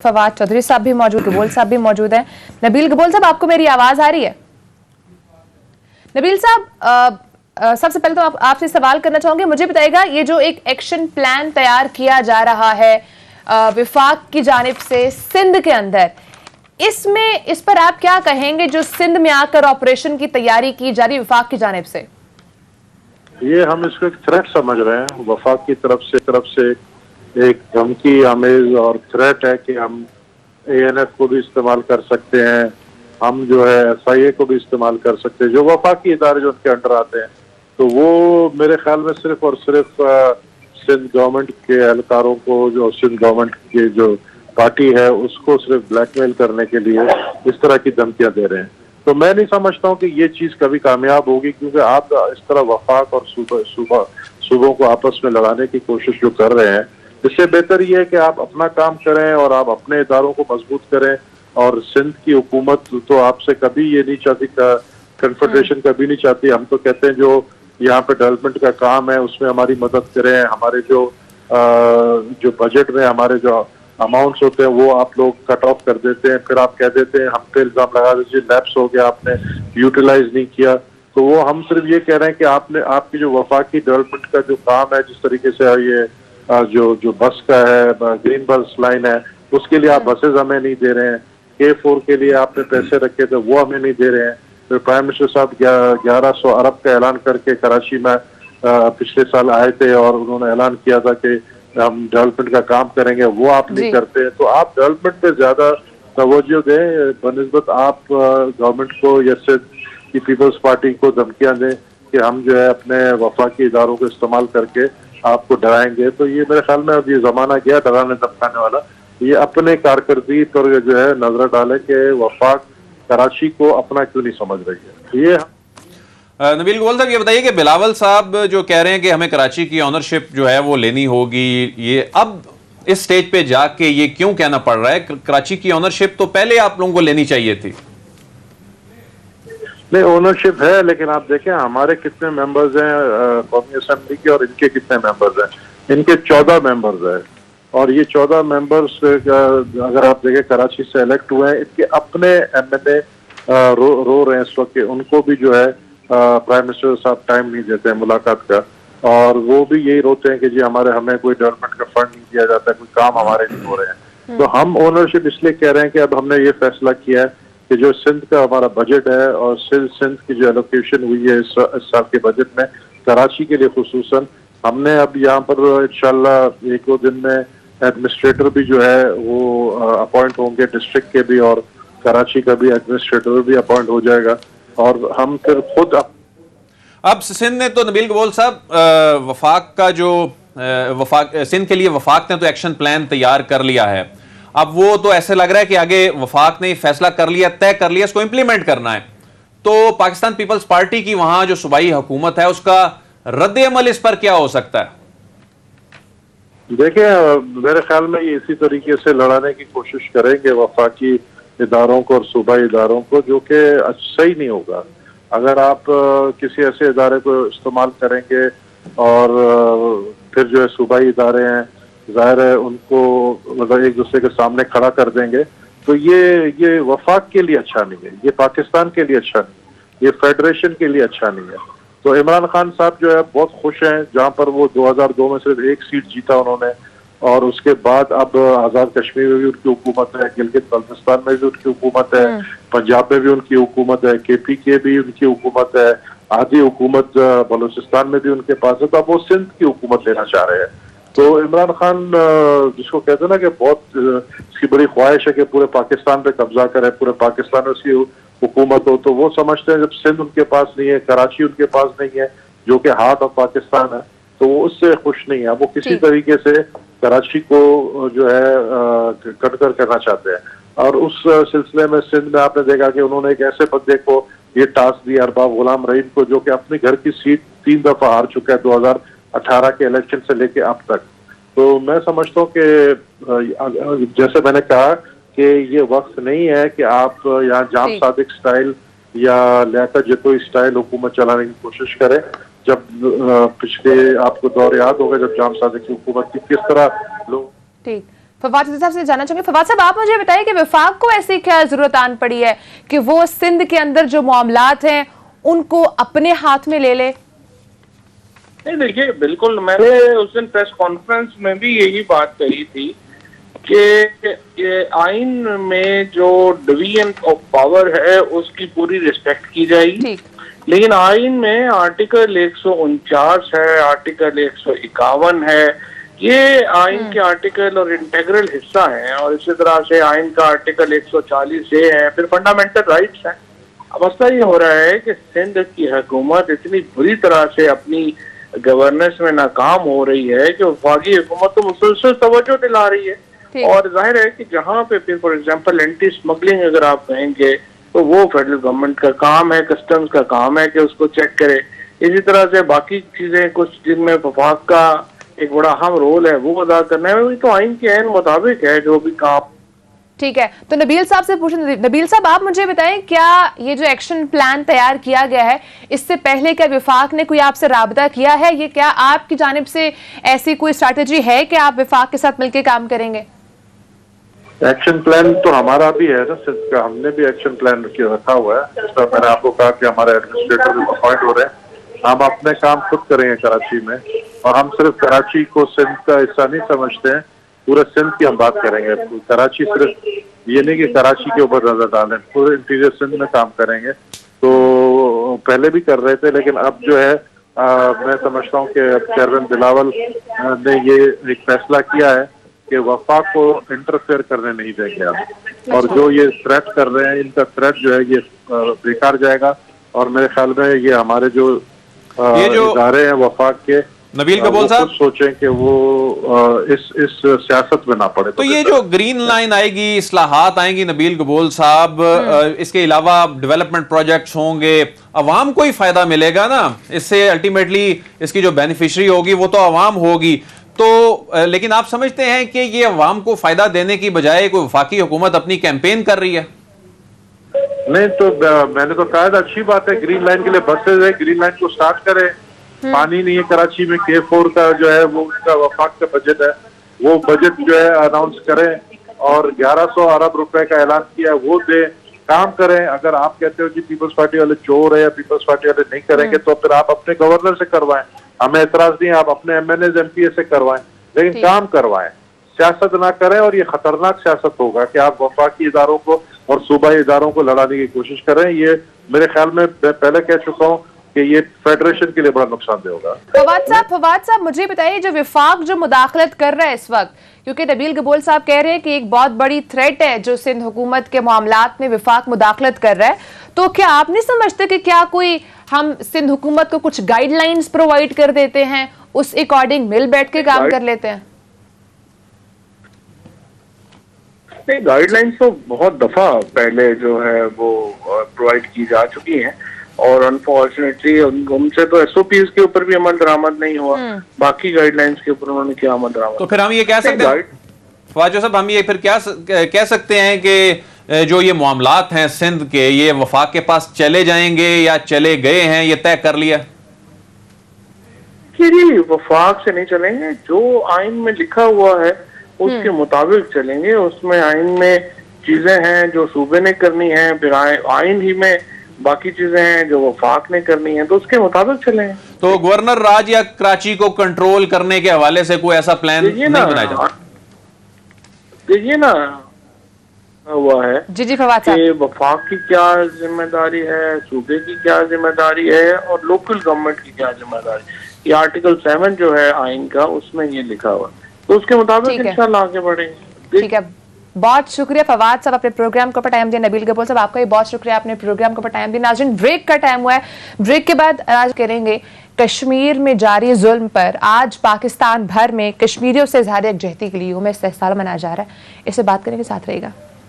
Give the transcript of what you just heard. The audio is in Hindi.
फवाद चौधरी साहब भी मौजूद, गबोल साहब भी मौजूद हैं। नबील गबोल साहब, आपको मेरी आवाज आ रही है? नबील साहब, सबसे पहले तो आपसे सवाल करना चाहूंगे, मुझे बताइएगा ये जो एक एक्शन प्लान तैयार किया जा रहा है विफाक की जानिब से सिंध के अंदर, इस पर आप क्या कहेंगे जो सिंध में आकर ऑपरेशन की तैयारी की जा रही विफाक की जानिब से? ये हम इसको एक थ्रेट समझ रहे हैं। वफाक की तरफ से एक धमकी आमेज और थ्रेट है कि हम ANF को भी इस्तेमाल कर सकते हैं, हम जो है SIA को भी इस्तेमाल कर सकते हैं, जो वफाकी इदारे जो उनके अंडर आते हैं। तो वो मेरे ख्याल में सिर्फ और सिर्फ सिंध गवर्नमेंट के एहलकारों को, जो सिंध गवर्नमेंट की जो पार्टी है उसको सिर्फ ब्लैकमेल करने के लिए इस तरह की धमकियां दे रहे हैं। तो मैं नहीं समझता हूँ कि ये चीज कभी कामयाब होगी, क्योंकि आप इस तरह वफाक और सूबों को आपस में लड़ाने की कोशिश जो कर रहे हैं, इससे बेहतर ये है कि आप अपना काम करें और आप अपने इदारों को मजबूत करें। और सिंध की हुकूमत तो आपसे कभी ये नहीं चाहती, कन्फेडरेशन कभी नहीं चाहती। हम तो कहते हैं जो यहाँ पे डेवलपमेंट का काम है उसमें हमारी मदद करें, हमारे जो बजट में हमारे जो अमाउंट्स होते हैं वो आप लोग कट ऑफ कर देते हैं, फिर आप कह देते हैं, हम पे इल्जाम लगा दीजिए लैप्स हो गया, आपने यूटिलाइज नहीं किया। तो वो हम सिर्फ ये कह रहे हैं कि आपकी जो वफाकी डेवलपमेंट का जो काम है, जिस तरीके से ये जो बस का है, ग्रीन बस लाइन है, उसके लिए आप बसेज हमें नहीं दे रहे हैं। K4 के लिए आपने पैसे रखे थे वो हमें नहीं दे रहे हैं। फिर प्राइम मिनिस्टर साहब 1100 अरब का ऐलान करके कराची में पिछले साल आए थे और उन्होंने ऐलान किया था कि हम डेवलपमेंट का काम करेंगे, वो आप नहीं करते। तो आप डेवलपमेंट पे ज्यादा तवज्जो दें बनिस्बत आप गवर्नमेंट को या सिंध पीपल्स पार्टी को धमकियां दें कि हम जो है अपने वफाकी इदारों को इस्तेमाल करके आपको डराएंगे। तो ये मेरे ख्याल में अब ये जमाना गया डराने धमकाने वाला। ये अपने कारकर्दगी पर जो है नजर डाले कि वफाक कराची को अपना क्यों नहीं समझ रही है। ये नबील गबोल साहब, ये बताइए कि बिलावल साहब जो कह रहे हैं कि हमें कराची की ऑनरशिप जो है वो लेनी होगी, ये अब इस स्टेज पे जाके ये क्यों कहना पड़ रहा है? कराची की ऑनरशिप तो पहले आप लोगों को लेनी चाहिए थी। नहीं, ओनरशिप है, लेकिन आप देखें हमारे कितने मेंबर्स हैं कौमी असेंबली के और इनके कितने मेंबर्स हैं। इनके 14 मेंबर्स हैं और ये 14 मेंबर्स अगर आप देखें कराची से इलेक्ट हुए हैं, इनके अपने MLA रो रहे हैं इस वक्त। उनको भी जो है प्राइम मिनिस्टर साहब टाइम नहीं देते हैं मुलाकात का, और वो भी यही रोते हैं कि जी हमें कोई डेवलपमेंट का फंड नहीं दिया जाता, कोई काम हमारे नहीं हो रहे हैं। तो हम ओनरशिप इसलिए कह रहे हैं कि अब हमने ये फैसला किया है कि जो सिंध का हमारा बजट है और सिंध की जो एलोकेशन हुई है इस साल के बजट में कराची के लिए खुसूसन, हमने अब यहाँ पर इंशाल्लाह एक दो दिन में एडमिनिस्ट्रेटर भी जो है वो अपॉइंट होंगे, डिस्ट्रिक्ट के भी और कराची का भी एडमिनिस्ट्रेटर भी अपॉइंट हो जाएगा। और हम फिर खुद अब सिंध ने तो नबील गबोल साहब वफाक का जो सिंध के लिए वफाक ने तो एक्शन प्लान तैयार कर लिया है। अब वो तो ऐसे लग रहा है कि आगे वफाक ने फैसला कर लिया, तय कर लिया, इसको इंप्लीमेंट करना है। तो पाकिस्तान पीपल्स पार्टी की वहां जो सूबाई हुकूमत है उसका रद्द अमल इस पर क्या हो सकता है? देखिए, मेरे ख्याल में ये इसी तरीके से लड़ाने की कोशिश करेंगे वफाकी इदारों को और सूबाई इदारों को, जो कि सही नहीं होगा। अगर आप किसी ऐसे इदारे को इस्तेमाल करेंगे और फिर जो है सूबाई इदारे हैं, जाहिर है उनको मतलब एक दूसरे के सामने खड़ा कर देंगे, तो ये वफाक के लिए अच्छा नहीं है, ये पाकिस्तान के लिए अच्छा नहीं है, ये फेडरेशन के लिए अच्छा नहीं है। तो इमरान खान साहब जो है बहुत खुश हैं, जहां पर वो 2002 में सिर्फ एक सीट जीता उन्होंने, और उसके बाद अब आजाद कश्मीर में भी उनकी हुकूमत है, गिलगित बल्तिस्तान में भी उनकी हुकूमत है, पंजाब में भी उनकी हुकूमत है, KP के भी उनकी हुकूमत है, आधी हुकूमत बलूचिस्तान में भी उनके पास है। तो अब वो सिंध की हुकूमत लेना चाह रहे हैं। तो इमरान खान जिसको कहते हैं ना कि बहुत इसकी बड़ी ख्वाहिश है कि पूरे पाकिस्तान पे कब्जा करे, पूरे पाकिस्तान में उसकी हुकूमत हो, तो वो समझते हैं जब सिंध उनके पास नहीं है, कराची उनके पास नहीं है, जो कि हार्ट ऑफ पाकिस्तान है, तो वो उससे खुश नहीं है। वो किसी तरीके से कराची को जो है कटकर करना चाहते हैं। और उस सिलसिले में सिंध में आपने देखा कि उन्होंने एक ऐसे बंदे को ये टास्क दिया, अरबाब गुलाम रहीम को, जो कि अपने घर की सीट 3 दफा हार चुका है 2018 के इलेक्शन से लेके अब तक। तो मैं समझता हूँ कि जैसे मैंने कहा कि ये वक्त नहीं है कि आप यहाँ जाम सादिक स्टाइल या लियाकत जतोई स्टाइल हुकूमत चलाने की कोशिश करें। जब पिछले आपको दौर याद होगा जब जाम सादिक की हुकूमत की किस तरह लोग। ठीक। फवाद साहब से जानना चाहूंगी, फवाद साहब आप मुझे बताइए कि वफाक को ऐसी क्या जरूरत आन पड़ी है कि वो सिंध के अंदर जो मामलात हैं उनको अपने हाथ में ले ले? नहीं, देखिए, बिल्कुल मैंने उस दिन प्रेस कॉन्फ्रेंस में भी यही बात कही थी कि ये आइन में जो डिवीजन ऑफ पावर है उसकी पूरी रिस्पेक्ट की जाएगी, लेकिन आइन में आर्टिकल 149 है, आर्टिकल 151 है, ये आइन के आर्टिकल और इंटेग्रल हिस्सा है, और इसी तरह से आइन का आर्टिकल 140A है, फिर फंडामेंटल राइट्स है। अब मसला ये हो रहा है कि सिंध की हुकूमत इतनी बुरी तरह से अपनी गवर्नेंस में नाकाम हो रही है कि वफाकी हुकूमत तो मुसलसल तवज्जो दिला रही है, और जाहिर है कि जहाँ पे फिर फॉर एग्जांपल एंटी स्मगलिंग अगर आप कहेंगे तो वो फेडरल गवर्नमेंट का काम है, कस्टम्स का काम है कि उसको चेक करे। इसी तरह से बाकी चीजें कुछ जिनमें वफाक का एक बड़ा अहम रोल है वो अदा करना है, तो आइन के ऐन मुताबिक है जो भी काम। ठीक है, तो नबील साहब से पूछें। नबील साहब आप मुझे बताएं, क्या ये जो एक्शन प्लान तैयार किया गया है इससे पहले क्या वफाक ने कोई आपसे राबता किया है? ये क्या आपकी जानिब से ऐसी कोई स्ट्रैटेजी है कि आप वफाक के साथ मिलकर काम करेंगे? एक्शन प्लान तो हमारा भी है ना, सिर्फ हमने भी एक्शन प्लान रखा हुआ है। इस पर मैंने आपको कहा कि हमारे एडमिनिस्ट्रेटर भी अपॉइंट हो रहे हैं, हम अपने काम खुद करेंगे कराची में, और हम सिर्फ कराची को सिंध का हिस्सा नहीं समझते हैं, पूरे सिंध की हम बात करेंगे। कराची सिर्फ ये नहीं कि कराची के ऊपर नजर डालें, पूरे इंटीरियर सिंध में काम करेंगे। तो पहले भी कर रहे थे, लेकिन अब जो है मैं समझता हूँ कि चेयरमैन बिलावल ने ये एक फैसला किया है कि वफाक को इंटरफेयर करने नहीं देंगे आप, और जो ये थ्रेट कर रहे हैं इनका थ्रेट जो है ये बेकार जाएगा। और मेरे ख्याल में ये हमारे जो इदारे हैं वफाक के, नबील कबूल साहब सोचें कि वो इस सियासत में ना पड़े। तो ये जो ग्रीन लाइन आएगी, इस्लाहात आएंगी नबील कबूल साहब, इसके अलावा डेवलपमेंट प्रोजेक्ट्स होंगे, अवाम को ही फायदा मिलेगा ना इससे? अल्टीमेटली इसकी जो बेनिफिशियरी होगी वो तो अवाम होगी। तो लेकिन आप समझते हैं कि ये अवाम को फायदा देने की बजाय कोई वफाकी हुकूमत अपनी कैंपेन कर रही है? नहीं, तो मैंने तो कहा था अच्छी बात है, ग्रीन लाइन के लिए बसेज है, ग्रीन लाइन को स्टार्ट करें। पानी नहीं है कराची में, K4 का जो है वो उसका वफाक का बजट है, वो बजट जो है अनाउंस करें, और 1100 अरब रुपए का ऐलान किया है वो दे, काम करें। अगर आप कहते हो कि पीपल्स पार्टी वाले चोर है या पीपल्स पार्टी वाले नहीं करेंगे तो फिर आप अपने गवर्नर से करवाएं, हमें एतराज नहीं है, आप अपने MNAs MPA से करवाएं, लेकिन काम करवाएं, सियासत ना करें। और ये खतरनाक सियासत होगा कि आप वफाकी इदारों को और सूबाई इदारों को लड़ाने की कोशिश करें। ये मेरे ख्याल में मैं पहले कह चुका हूँ कि ये फेडरेशन के लिए बड़ा नुकसानदेह होगा। फवाद साहब मुझे बताइए, जो वफाक जो मुदाखलत कर रहा है इस वक्त, क्योंकि नबील कबूल साहब कह रहे हैं कि एक बहुत बड़ी थ्रेट है जो सिंध हुकूमत के मामलात में वफाक मुदाखलत कर रहा है, तो क्या आप नहीं समझते कि क्या कोई हम सिंध हुकूमत को कुछ गाइडलाइंस प्रोवाइड कर देते हैं, उस अकॉर्डिंग मिल बैठ के काम कर लेते हैं? नहीं, गाइडलाइंस तो बहुत दफा पहले जो है वो प्रोवाइड की जा चुकी हैं, और अनफॉर्चुनेटली उनसे तो SOPs के ऊपर भी अमल दरामद नहीं हुआ, बाकी गाइडलाइंस के ऊपर उन्होंने क्या अमल दरामद। तो फिर हम ये कह सकते हैं फवाद साहब, हम ये फिर क्या कह सकते हैं कि जो ये मामलात हैं सिंध के, ये वफाक के पास चले जाएंगे या चले गए हैं, ये तय कर लिया? जी, वफाक से नहीं चलेंगे, जो आइन में लिखा हुआ है उसके मुताबिक चलेंगे। उसमें आइन में चीजें हैं जो सूबे ने करनी है, फिर आइन ही में बाकी चीजें हैं जो वफाक ने करनी है, तो उसके मुताबिक चलेंगे। तो गवर्नर राज या कराची को कंट्रोल करने के हवाले से कोई ऐसा प्लान नहीं बनाया जाता? देखिए ना, हुआ है जी फवाद साहब, कि वफाक की क्या जिम्मेदारी है, सूबे की क्या जिम्मेदारी है, और लोकल गवर्नमेंट की क्या जिम्मेदारी। ये आर्टिकल 7 जो है आइन का, उसमें ये लिखा हुआ, तो उसके मुताबिक इंशाल्लाह आगे बढ़ेंगे। ठीक है, बहुत शुक्रिया फवाद साहब अपने प्रोग्राम को टाइम दिया। नबील कबूल साहब आपका भी बहुत शुक्रिया अपने प्रोग्राम को टाइम दिया। नाज़रीन, ब्रेक का टाइम हुआ है, ब्रेक के बाद आज करेंगे कश्मीर में जारी जुल्म पर। आज पाकिस्तान भर में कश्मीरियों से इज़हार यकजहती के लिए यौम इस्तेहसाल मनाया जा रहा है, इससे बात करेंगे, साथ रहेगा।